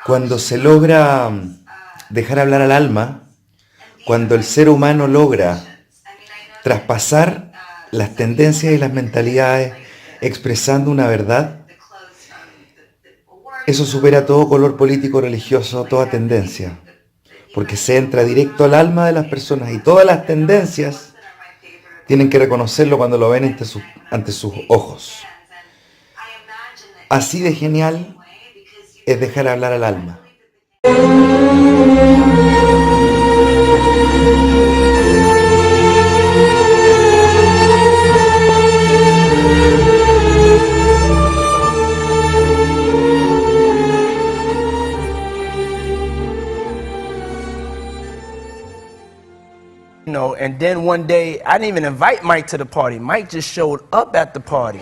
Cuando se logra dejar hablar al alma, cuando el ser humano logra traspasar las tendencias y las mentalidades expresando una verdad, eso supera todo color político, religioso, toda tendencia, porque se entra directo al alma de las personas y todas las tendencias tienen que reconocerlo cuando lo ven ante sus ojos. Así de genial es dejar hablar al alma. You know, and then one day, I didn't even invite Mike to the party. Mike just showed up at the party.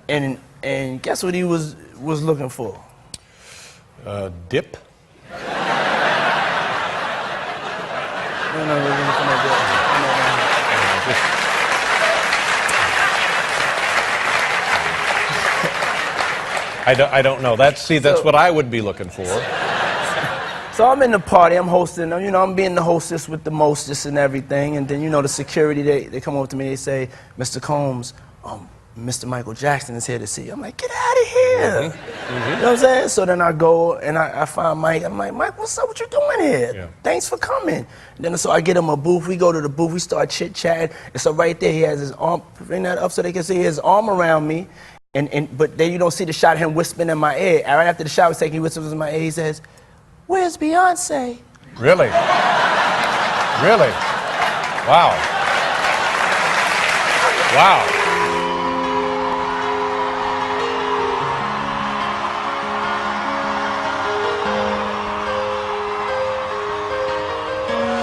And guess what he was looking for? Dip? No, looking for no dip. I don't know. That's what I would be looking for. So I'm in the party, I'm hosting, you know, I'm being the hostess with the mostest and everything, and then, you know, the security, they come over to me, they say, Mr. Combs, Mr. Michael Jackson is here to see you. I'm like, get out of here. You know what I'm saying? So then I go and I find Mike. I'm like, Mike, what's up? What you doing here? Yeah. Thanks for coming. And then so I get him a booth. We go to the booth. We start chit-chatting. And so right there, he has his arm, bring that up so they can see his arm around me. But then you don't see the shot of him whispering in my ear. Right after the shot was taken, he whispers in my ear. He says, where's Beyonce? Really? Really? Wow. Wow.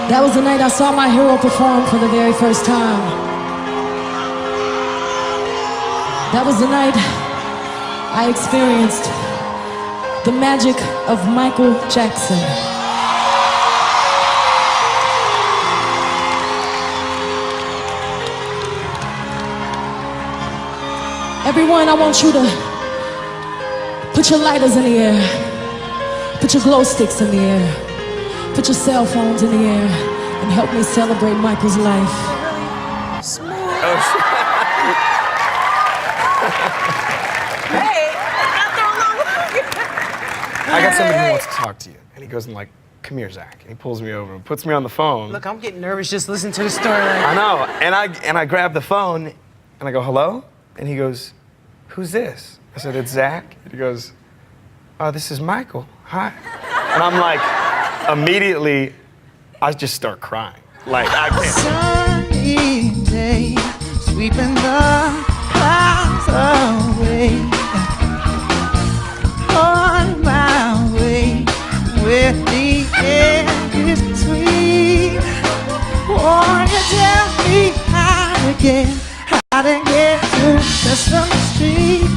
That was the night I saw my hero perform for the very first time. That was the night I experienced the magic of Michael Jackson. Everyone, I want you to put your lighters in the air, put your glow sticks in the air, put your cell phones in the air, and help me celebrate Michael's life. I got somebody who wants to talk to you. And he goes and like, come here, Zach. And he pulls me over and puts me on the phone. Look, I'm getting nervous just listening to the story. I know. And I grab the phone and I go, hello? And he goes, who's this? I said, it's Zach. And he goes, oh, this is Michael. Hi. And I'm like, immediately, I just start crying. Like, I can't. Sunny day, sweeping the clouds away. On my way, where the air is sweet. Won't you tell me how to get to Sesame Street?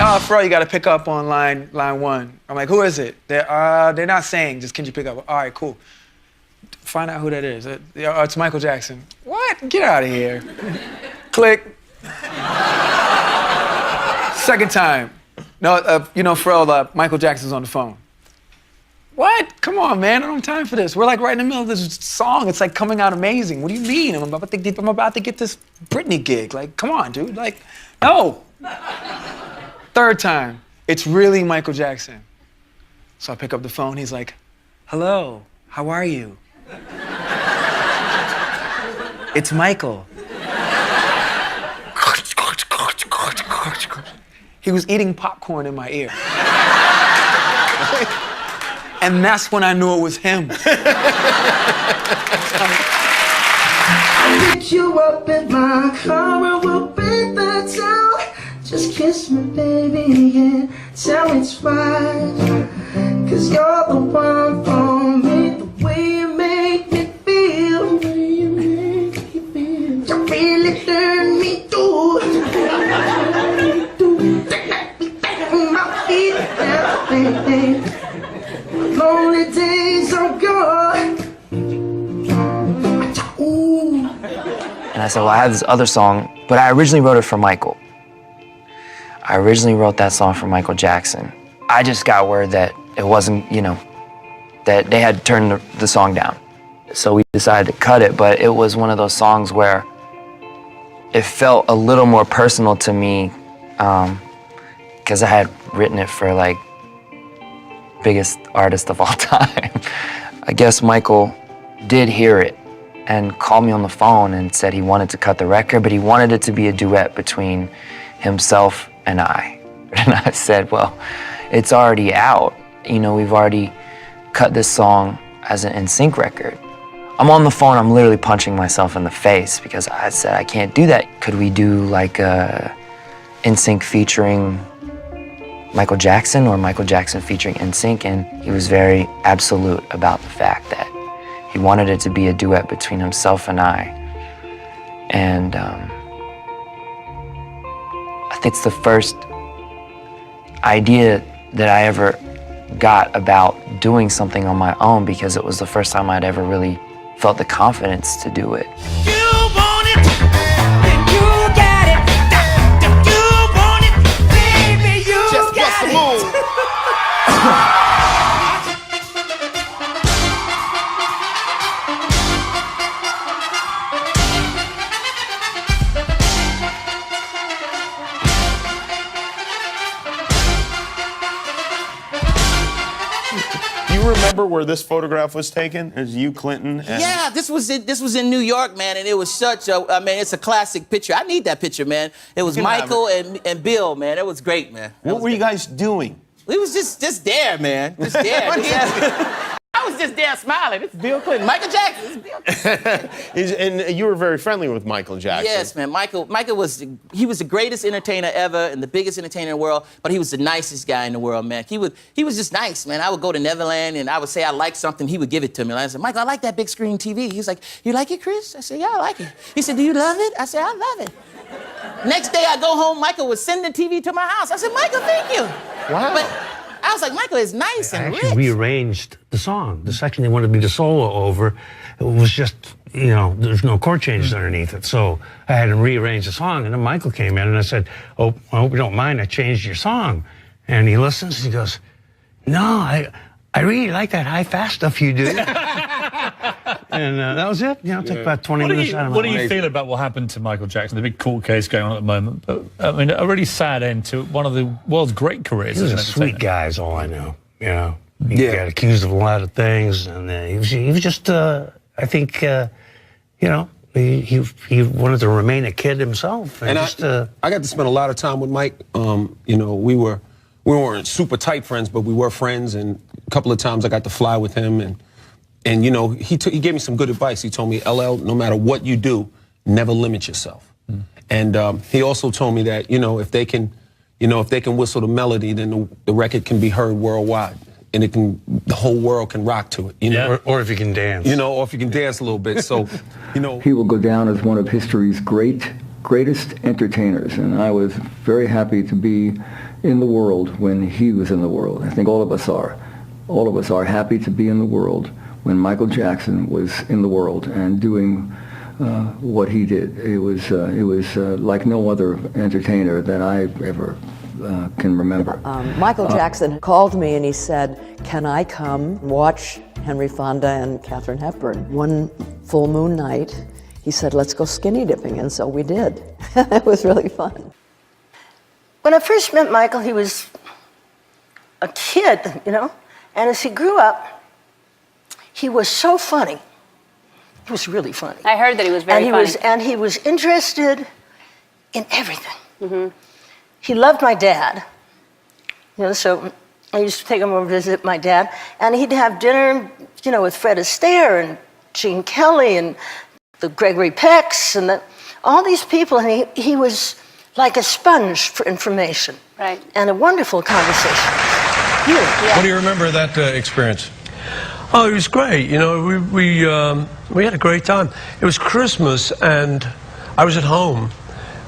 Oh, Fro, you gotta pick up on line one. I'm like, who is it? They're not saying, just can you pick up? All right, cool. Find out who that is. It's Michael Jackson. What? Get out of here. Click. Second time. No, you know, Fro, Michael Jackson's on the phone. What? Come on, man, I don't have time for this. We're like right in the middle of this song. It's like coming out amazing. What do you mean? I'm about to get this Britney gig. Like, come on, dude. Like, no. Third time, it's really Michael Jackson. So I pick up the phone, he's like, hello, how are you? It's Michael. He was eating popcorn in my ear. And that's when I knew it was him. I pick you up in my car and we'll beat the town. Just kiss me, baby, and tell me twice. 'Cause you're the one for me, the way you make me feel. The way you make me feel. You really turn me to. Take me back on my feet, baby. Lonely days are gone. And I said, well, I have this other song, but I originally wrote it for Michael. I originally wrote that song for Michael Jackson. I just got word that it wasn't, you know, that they had turned the song down. So we decided to cut it, but it was one of those songs where it felt a little more personal to me because I had written it for like biggest artist of all time. I guess Michael did hear it and called me on the phone and said he wanted to cut the record, but he wanted it to be a duet between himself and I. And I said, well, it's already out. You know, we've already cut this song as an NSYNC record. I'm on the phone, I'm literally punching myself in the face because I said, I can't do that. Could we do like a NSYNC featuring Michael Jackson or Michael Jackson featuring NSYNC? And he was very absolute about the fact that he wanted it to be a duet between himself and I. And I think it's the first idea that I ever got about doing something on my own because it was the first time I'd ever really felt the confidence to do it. You want it, then you got it. You want it, baby, you just got it. Do you remember where this photograph was taken? It was you, Clinton, and... Yeah, this was in New York, man, and it was such a, I mean, it's a classic picture. I need that picture, man. It was Michael and Bill, man. It was great, man. What were you guys doing? We was just there, man. Just there. I was just there smiling. It's Bill Clinton. Michael Jackson. It's Bill Clinton. And you were very friendly with Michael Jackson. Yes, man. Michael was the greatest entertainer ever and the biggest entertainer in the world, but he was the nicest guy in the world, man. He was just nice, man. I would go to Neverland and I would say I like something, he would give it to me. And I said, Michael, I like that big screen TV. He was like, you like it, Chris? I said, yeah, I like it. He said, do you love it? I said, I love it. Next day I go home, Michael would send the TV to my house. I said, Michael, thank you. Wow. But I was like, Michael is nice and I actually rich. rearranged the song. The section they wanted me to solo over, it was just, you know, there's no chord changes underneath it. So I had to rearrange the song. And then Michael came in and I said, oh, I hope you don't mind, I changed your song. And he listens and he goes, no, I really like that high-fast stuff you do. And that was it. You know, it took about 20 minutes out of my What do you life. feel about what happened to Michael Jackson? The big court case going on at the moment. But, I mean, a really sad end to one of the world's great careers. He was a as an sweet entertainer. guy, is all I know. You know, he got accused of a lot of things, and he was just, I think, you know, he wanted to remain a kid himself. And just, I got to spend a lot of time with Mike. You know, we weren't super tight friends, but we were friends, and a couple of times I got to fly with him, and you know, he gave me some good advice. He told me, LL, no matter what you do, never limit yourself. And he also told me that, you know, if they can whistle the melody, then the record can be heard worldwide, and the whole world can rock to it. You know, or if you can dance. You know, or if you can dance a little bit. So, you know, he will go down as one of history's greatest entertainers, and I was very happy to be in the world when he was in the world. I think all of us are. All of us are happy to be in the world when Michael Jackson was in the world and doing what he did. It was like no other entertainer that I ever can remember. Michael Jackson called me and he said, can I come watch Henry Fonda and Katharine Hepburn? One full moon night, he said, let's go skinny dipping, and so we did. It was really fun. When I first met Michael, he was a kid, you know, and as he grew up, he was so funny. He was really funny. I heard that he was very funny. And he was interested in everything. He loved my dad. You know, so I used to take him over to visit my dad, and he'd have dinner, you know, with Fred Astaire and Gene Kelly and the Gregory Pecks and all these people, and he was like a sponge for information. Right. And a wonderful conversation. Really. What do you remember of that experience? Oh, it was great. You know, we had a great time. It was Christmas, and I was at home,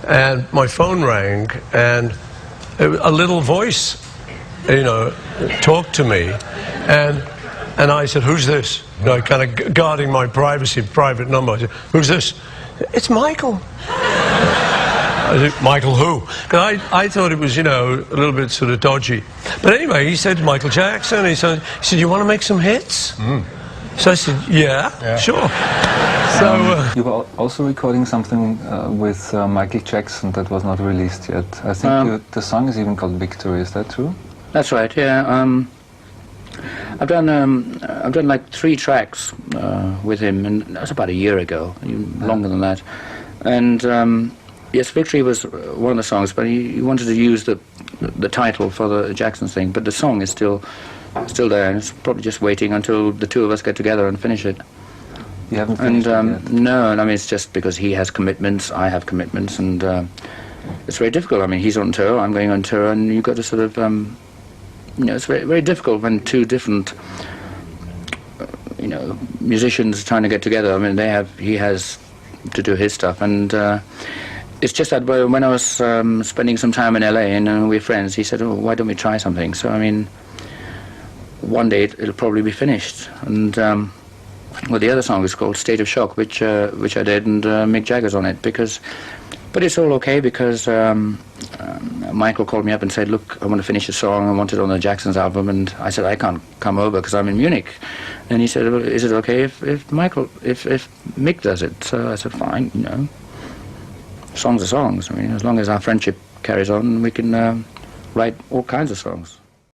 and my phone rang, and a little voice, you know, talked to me, and I said, "Who's this?" You know, kind of guarding my privacy, private number. I said, "Who's this?" "It's Michael." I said, Michael who? Because I thought it was, you know, a little bit sort of dodgy. But anyway, he said Michael Jackson. He said, you want to make some hits? So I said, yeah. Sure. So you were also recording something with Michael Jackson that was not released yet. I think the song is even called Victory. Is that true? That's right. Yeah. I've done like 3 tracks with him, and that's about a year ago, longer than that. And yes, Victory was one of the songs, but he wanted to use the title for the Jackson thing. But the song is still there, and it's probably just waiting until the 2 of us get together and finish it. You haven't finished it yet? No, and I mean it's just because he has commitments, I have commitments, and it's very difficult. I mean, he's on tour, I'm going on tour, and you've got to sort of, you know, it's very, very difficult when 2 different, you know, musicians trying to get together. I mean, he has to do his stuff, and it's just that when I was spending some time in LA and we're friends, he said, oh, why don't we try something? So, I mean, one day it'll probably be finished. And, well, the other song is called State of Shock, which I did, and Mick Jagger's on it, but it's all okay because Michael called me up and said, look, I want to finish a song, I want it on the Jackson's album, and I said, I can't come over because I'm in Munich. And he said, well, is it okay if Mick does it? So I said, fine, you know. Songs are songs. I mean, as long as our friendship carries on, we can write all kinds of songs.